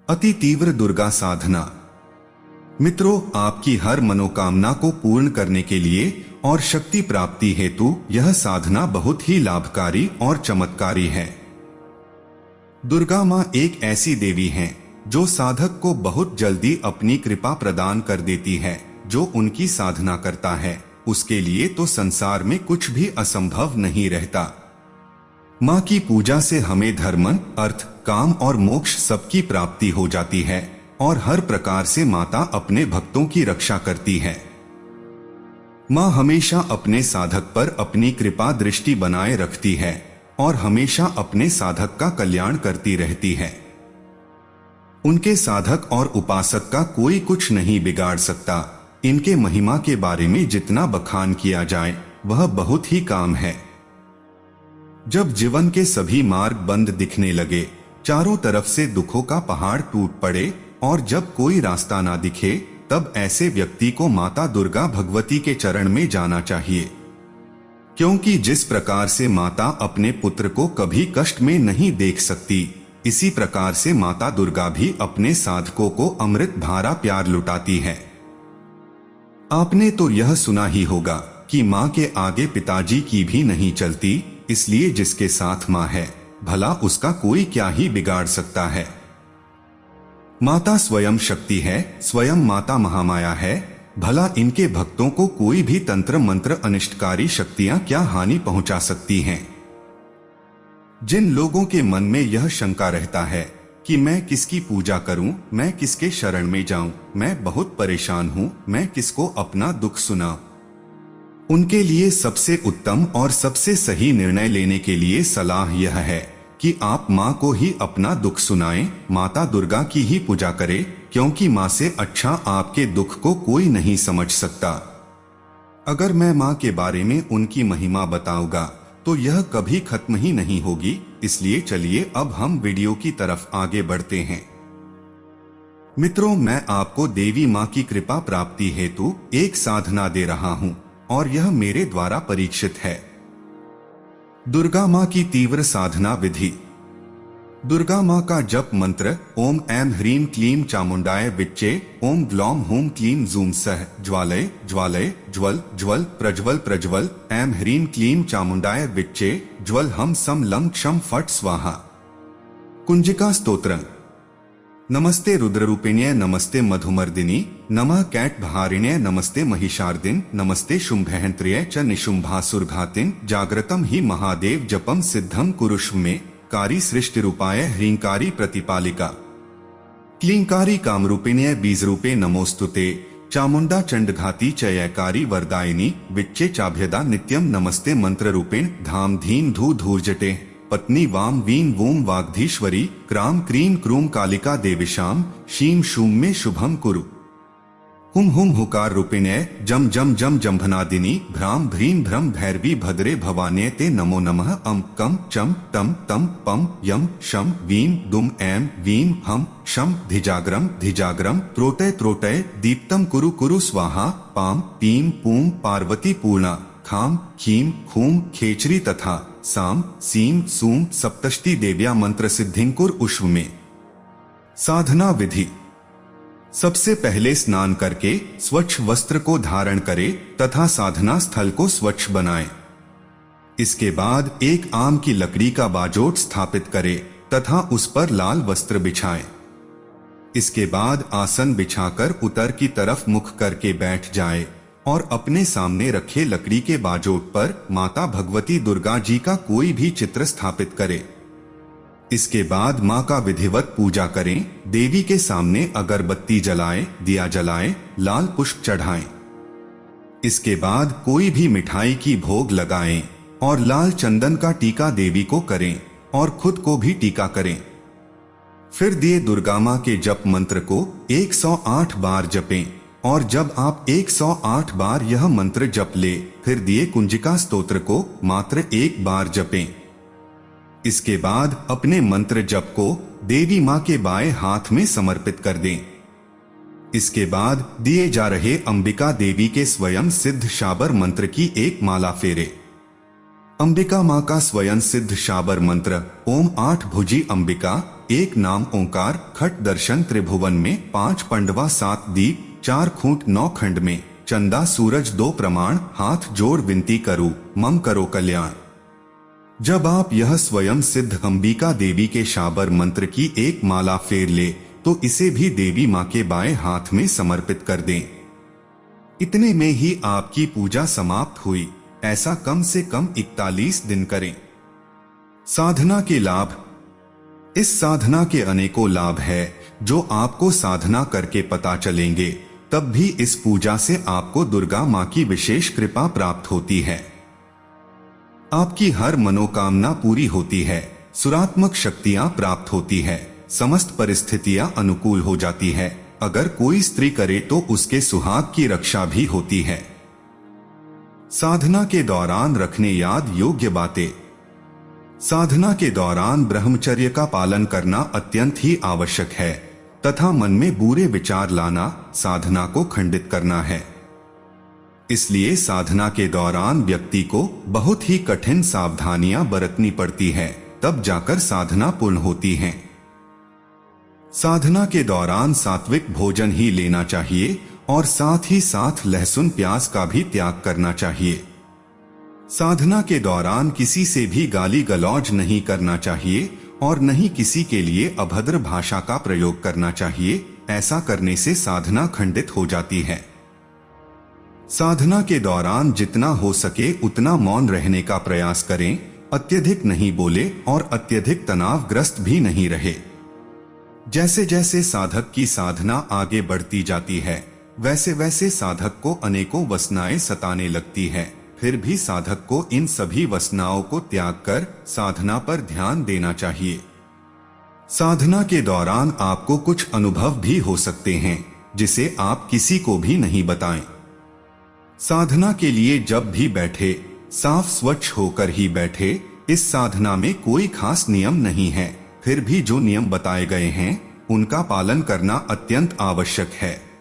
अति तीव्र दुर्गा साधना। मित्रों, आपकी हर मनोकामना को पूर्ण करने के लिए और शक्ति प्राप्ति हेतु यह साधना बहुत ही लाभकारी और चमत्कारी है। दुर्गा माँ एक ऐसी देवी हैं जो साधक को बहुत जल्दी अपनी कृपा प्रदान कर देती है। जो उनकी साधना करता है उसके लिए तो संसार में कुछ भी असंभव नहीं रहता। माँ की पूजा से हमें धर्म, अर्थ, काम और मोक्ष सबकी प्राप्ति हो जाती है और हर प्रकार से माता अपने भक्तों की रक्षा करती है। माँ हमेशा अपने साधक पर अपनी कृपा दृष्टि बनाए रखती है और हमेशा अपने साधक का कल्याण करती रहती है। उनके साधक और उपासक का कोई कुछ नहीं बिगाड़ सकता। इनके महिमा के बारे में जितना बखान किया जाए वह बहुत ही कम है। जब जीवन के सभी मार्ग बंद दिखने लगे, चारों तरफ से दुखों का पहाड़ टूट पड़े और जब कोई रास्ता ना दिखे, तब ऐसे व्यक्ति को माता दुर्गा भगवती के चरण में जाना चाहिए। क्योंकि जिस प्रकार से माता अपने पुत्र को कभी कष्ट में नहीं देख सकती, इसी प्रकार से माता दुर्गा भी अपने साधकों को अमृत धारा प्यार लुटाती है। आपने तो यह सुना ही होगा कि माँ के आगे पिताजी की भी नहीं चलती, इसलिए जिसके साथ माँ है भला उसका कोई क्या ही बिगाड़ सकता है। माता स्वयं शक्ति है, स्वयं माता महामाया है, भला इनके भक्तों को कोई भी तंत्र मंत्र अनिष्टकारी शक्तियां क्या हानि पहुंचा सकती हैं। जिन लोगों के मन में यह शंका रहता है कि मैं किसकी पूजा करूं, मैं किसके शरण में जाऊं, मैं बहुत परेशान हूं, मैं किसको अपना दुख सुनाऊं, उनके लिए सबसे उत्तम और सबसे सही निर्णय लेने के लिए सलाह यह है कि आप माँ को ही अपना दुख सुनाएं, माता दुर्गा की ही पूजा करें, क्योंकि माँ से अच्छा आपके दुख को कोई नहीं समझ सकता। अगर मैं माँ के बारे में उनकी महिमा बताऊंगा तो यह कभी खत्म ही नहीं होगी। इसलिए चलिए अब हम वीडियो की तरफ आगे बढ़ते हैं। मित्रों, मैं आपको देवी माँ की कृपा प्राप्ति हेतु एक साधना दे रहा हूँ और यह मेरे द्वारा परीक्षित है। दुर्गा माँ की तीव्र साधना विधि। दुर्गा माँ का जप मंत्र ओम ऐं ह्रीं क्लीं चामुंडाय विच्चे, ओम ग्लौम हूं क्लीं जूं सः ज्वालय ज्वालय ज्वल ज्वल प्रज्वल प्रज्वल, ऐं ह्रीं क्लीं चामुंडाय विच्चे, ज्वल हम सम लं क्षम फट स्वाहा। कुंजिका स्तोत्र। नमस्ते रुद्ररूपिण्ये नमस्ते मधुमर्दिनी, नमः कैटभारिण्ये नमस्ते महिषार्दिन, नमस्ते शुंभहंत्र्ये च निशुंभासुरघातिन, जाग्रतम ही महादेव जपम सिद्धम कुरुष्व में, कारी सृष्टि रूपाय ह्रींकारी प्रतिपालिका। क्लींकारी कामरूपिण्ये बीजरूपे नमोस्तुते, चामुंडा चंडघाती चयकारी वरदायिनी, विच्चे चाभ्यदा नित्यम नमस्ते मंत्र रूपेण, धाम धीम धू धूर्जटे, पत्नी वाम वीं वूम वाग्धीश्वरी, क्राम क्रीम क्रूम कालिका देविशाम, शीम शूम में शुभम कुरु। हुम हुम हुकार रूपिण्ये जम जम जम जम्भनादिनी, भ्राम भ्रीं भ्रम भैरवी भद्रे भवान्ये ते नमो नमः, अम कम चम तम तम पम यम शम वीं दुम ऐं वीं हम शम धिजाग्रम धिजाग्रम, त्रोटय त्रोटय दीप्तम कुरु कुरु स्वाहा, पाम पीम पूम पार्वती पूर्णा, खाम खीम खूम खेचरी तथा साम सीम सूम सप्तष्टि देव्या मंत्र सिद्धिंकुर उष्व में। साधना विधि। सबसे पहले स्नान करके स्वच्छ वस्त्र को धारण करें तथा साधना स्थल को स्वच्छ बनाएं। इसके बाद एक आम की लकड़ी का बाजोट स्थापित करें तथा उस पर लाल वस्त्र बिछाएं। इसके बाद आसन बिछाकर उत्तर की तरफ मुख करके बैठ जाएं और अपने सामने रखे लकड़ी के बाजोट पर माता भगवती दुर्गा जी का कोई भी चित्र स्थापित करें। इसके बाद माँ का विधिवत पूजा करें। देवी के सामने अगरबत्ती जलाएं, दिया जलाएं, लाल पुष्प चढ़ाएं। इसके बाद कोई भी मिठाई की भोग लगाएं और लाल चंदन का टीका देवी को करें और खुद को भी टीका करें। फिर दिए दुर्गा माँ के जप मंत्र को 108 बार जपें और जब आप 108 बार यह मंत्र जप ले, फिर दिए कुंजिका स्तोत्र को मात्र एक बार जपें। इसके बाद अपने मंत्र जप को देवी माँ के बाएं हाथ में समर्पित कर दें। इसके बाद दिए जा रहे अंबिका देवी के स्वयं सिद्ध शाबर मंत्र की एक माला फेरे। अंबिका माँ का स्वयं सिद्ध शाबर मंत्र ओम 8 भुजी अंबिका, एक नाम ओंकार, खट दर्शन त्रिभुवन में, 5 पंडवा 7 दीप, 4 खूंट 9 खंड में, चंदा सूरज 2 प्रमाण, हाथ जोड़ विनती करूं, मम करो कल्याण। जब आप यह स्वयं सिद्ध अंबिका देवी के शाबर मंत्र की एक माला फेर ले तो इसे भी देवी माँ के बाएं हाथ में समर्पित कर दें। इतने में ही आपकी पूजा समाप्त हुई। ऐसा कम से कम 41 दिन करें। साधना के लाभ। इस साधना के अनेकों लाभ है जो आपको साधना करके पता चलेंगे। तब भी इस पूजा से आपको दुर्गा माँ की विशेष कृपा प्राप्त होती है। आपकी हर मनोकामना पूरी होती है, सुरात्मक शक्तियां प्राप्त होती है, समस्त परिस्थितियां अनुकूल हो जाती है। अगर कोई स्त्री करे तो उसके सुहाग की रक्षा भी होती है। साधना के दौरान रखने याद योग्य बातें। साधना के दौरान ब्रह्मचर्य का पालन करना अत्यंत ही आवश्यक है तथा मन में बुरे विचार लाना साधना को खंडित करना है। इसलिए साधना के दौरान व्यक्ति को बहुत ही कठिन सावधानियां बरतनी पड़ती है, तब जाकर साधना पूर्ण होती है। साधना के दौरान सात्विक भोजन ही लेना चाहिए और साथ ही साथ लहसुन प्याज का भी त्याग करना चाहिए। साधना के दौरान किसी से भी गाली गलौज नहीं करना चाहिए और नहीं किसी के लिए अभद्र भाषा का प्रयोग करना चाहिए। ऐसा करने से साधना खंडित हो जाती है। साधना के दौरान जितना हो सके उतना मौन रहने का प्रयास करें, अत्यधिक नहीं बोले और अत्यधिक तनावग्रस्त भी नहीं रहे। जैसे जैसे साधक की साधना आगे बढ़ती जाती है वैसे वैसे साधक को अनेकों वासनाएं सताने लगती है। फिर भी साधक को इन सभी वासनाओं को त्याग कर साधना पर ध्यान देना चाहिए। साधना के दौरान आपको कुछ अनुभव भी हो सकते हैं जिसे आप किसी को भी नहीं बताएं। साधना के लिए जब भी बैठे साफ स्वच्छ होकर ही बैठे। इस साधना में कोई खास नियम नहीं है, फिर भी जो नियम बताए गए हैं उनका पालन करना अत्यंत आवश्यक है।